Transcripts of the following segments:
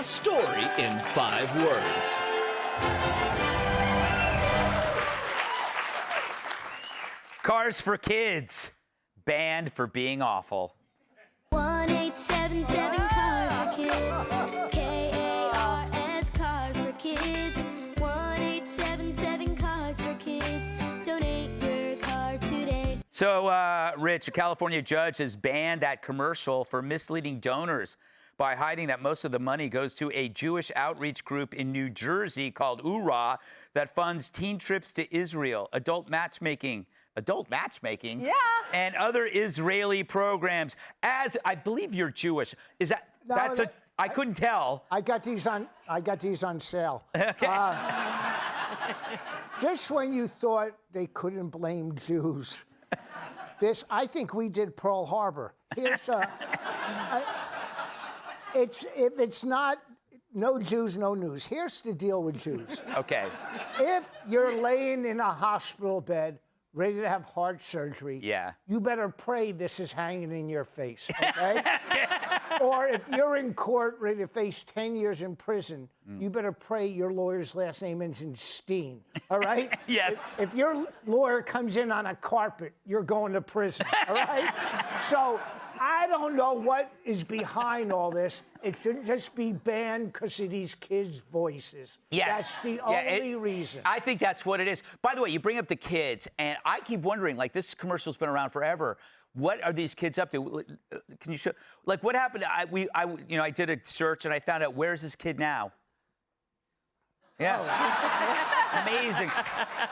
story in 5 words. Cars for Kids, banned for being awful. 1-877 Cars for Kids. K-A-R-S Cars for Kids. 1-877 Cars for Kids. Donate your car today. So, Rich, a California judge has banned that commercial for misleading donors by hiding that most of the money goes to a Jewish outreach group in New Jersey called URA that funds teen trips to Israel, adult matchmaking, Yeah. and other Israeli programs. As I believe you're Jewish, is that No, that's a? I couldn't tell. I got these on sale. Okay. Just when you thought they couldn't blame Jews, I think we did Pearl Harbor. Here's if it's not no Jews, no news. Here's the deal with Jews. Okay. If you're laying in a hospital bed ready to have heart surgery, Yeah. you better pray this is hanging in your face, okay? Or if you're in court ready to face 10 years in prison, you better pray your lawyer's last name ends in Steen, all right? Yes. If your lawyer comes in on a carpet, you're going to prison, all right? So I don't know what is behind all this. It should just be banned because of these kids' voices. Yes. That's the only reason. I think that's what it is. By the way, you bring up the kids, and I keep wondering, like, this commercial's been around forever. What are these kids up to? Can you show, like, what happened? I did a search, and I found out, where's this kid now? Yeah. Amazing.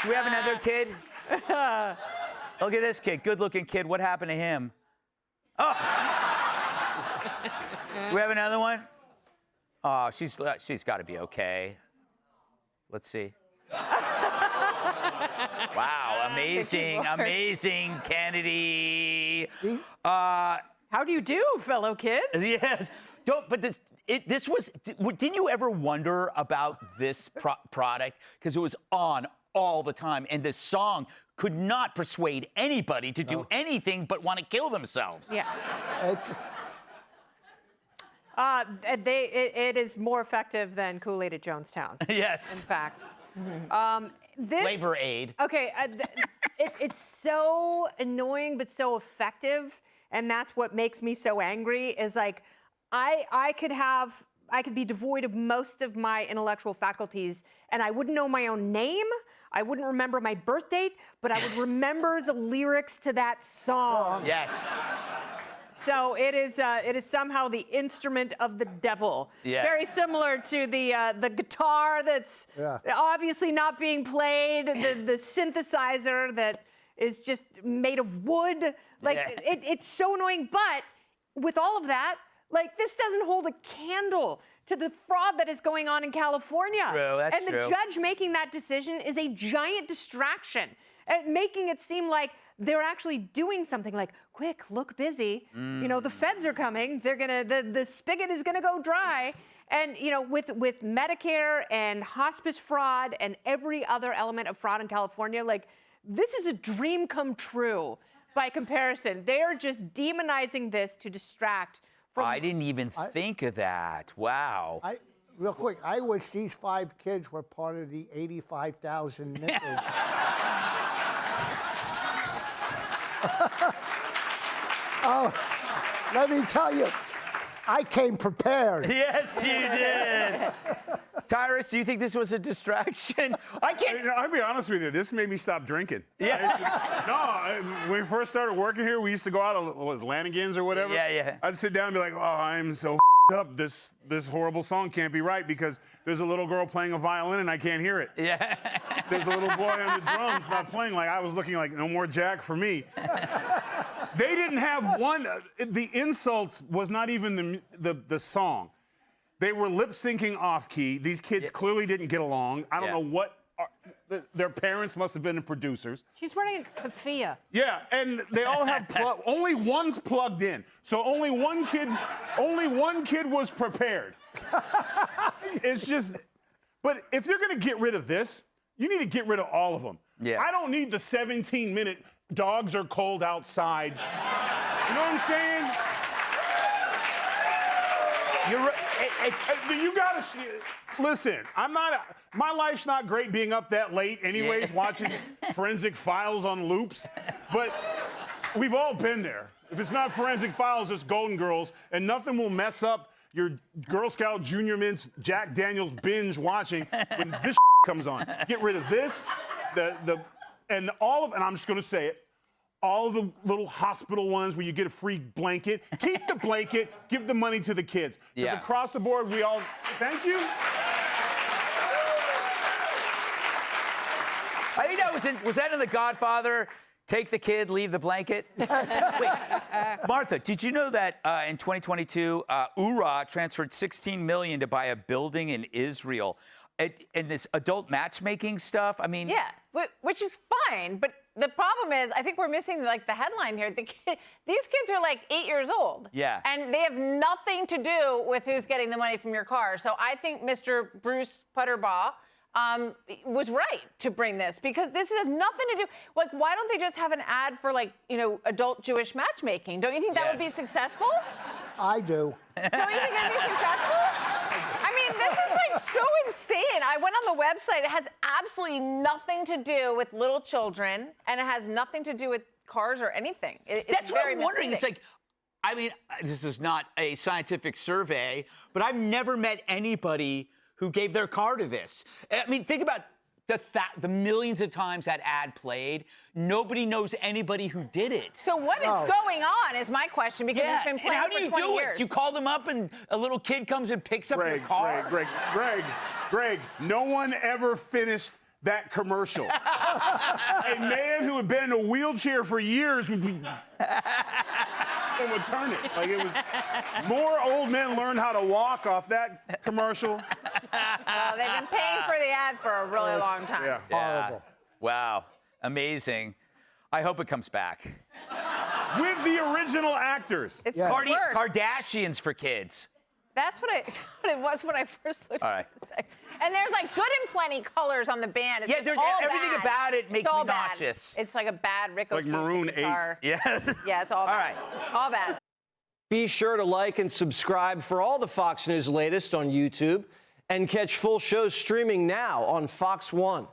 Do we have another kid? Look at this kid, good-looking kid. What happened to him? Oh. Do we have another one? Oh, she's got to be okay. Let's see. Wow, amazing, Kennedy. How do you do, fellow kids? Yes. Didn't you ever wonder about this product? Because it was on all the time, and this song could not persuade anybody to do anything but want to kill themselves. Yes. It's- It is more effective than Kool-Aid at Jonestown. In Yes. fact. Flavor Aid. Okay, it's so annoying but so effective, and that's what makes me so angry. Is like, I could be devoid of most of my intellectual faculties, and I wouldn't know my own name. I wouldn't remember my birth date, but I would remember the lyrics to that song. Yes. So it is somehow the instrument of the devil. Yeah. Very similar to the guitar that's obviously not being played, the synthesizer that is just made of wood. Like, it's so annoying. But with all of that, like, this doesn't hold a candle to the fraud that is going on in California. True, that's and the judge making that decision is a giant distraction, and making it seem like they're actually doing something. Like, quick, look busy. You know, the feds are coming. They're gonna, the spigot is gonna go dry. And, you know, with Medicare and hospice fraud and every other element of fraud in California, like, this is a dream come true by comparison. They're just demonizing this to distract from. I didn't even think of that. Wow. Real quick, I wish these 5 kids were part of the 85,000 missing. Oh, let me tell you, I came prepared. Yes, you did. Tyrus, do you think this was a distraction? I can't. I'll be honest with you. This made me stop drinking. Yeah. When we first started working here, we used to go out, what was it, Lanigan's or whatever. Yeah. I'd sit down and be like, oh, I'm so up. This horrible song can't be right because there's a little girl playing a violin and I can't hear it. Yeah. There's a little boy on the drums not playing. Like, I was looking like, no more Jack for me. They didn't have one. The insults was not even the song. They were lip syncing off key. These kids clearly didn't get along. I don't know what. Their parents must have been the producers. She's wearing a keffiyeh. Yeah, and they all have only one's plugged in. So only one kid was prepared. It's just, but if you're gonna get rid of this, you need to get rid of all of them. Yeah. I don't need the 17-minute dogs are cold outside. You know what I'm saying? You're right. You gotta listen. My life's not great being up that late, anyways, watching Forensic Files on loops. But we've all been there. If it's not Forensic Files, it's Golden Girls, and nothing will mess up your Girl Scout Junior Mints Jack Daniels binge watching when this comes on. Get rid of this, and I'm just gonna say it. All of the little hospital ones where you get a free blanket. Keep the blanket, give the money to the kids. Because across the board, we all, thank you. I think that was that in The Godfather? Take the kid, leave the blanket? Wait, Martha, did you know that in 2022, URA transferred $16 million to buy a building in Israel? And this adult matchmaking stuff, I mean... Yeah, which is fine, but the problem is, I think we're missing like the headline here. These kids are like 8 years old. Yeah. And they have nothing to do with who's getting the money from your car. So I think Mr. Bruce Putterbaugh was right to bring this, because this has nothing to do, like, why don't they just have an ad for, like, you know, adult Jewish matchmaking? Don't you think that would be successful? I do. Don't you think that'd be successful? I mean, this is like so insane. I went on the website. It has absolutely nothing to do with little children, and it has nothing to do with cars or anything. That's what I'm wondering. It's like, I mean, this is not a scientific survey, but I've never met anybody who gave their car to this. I mean, think about the millions of times that ad played. Nobody knows anybody who did it. So what is going on is my question, because it's been playing for 20 years. How do you do it? You call them up and a little kid comes and picks up your car? Greg, no one ever finished that commercial. A man who had been in a wheelchair for years would be... and would turn it. Like, it was... More old men learned how to walk off that commercial. They've been paying for the ad for a really long time. Yeah. Horrible. Wow. Amazing. I hope it comes back. With the original actors. It's Kardashians for kids. That's what it was when I first looked at it. And there's like good and plenty colors on the band. It's Everything bad. about it makes me bad. nauseous. It's like a bad Rick Like O'Keefe Maroon guitar. 8. Yes. Yeah, it's all bad. All right. All bad. Be sure to like and subscribe for all the Fox News latest on YouTube, and catch full shows streaming now on Fox One.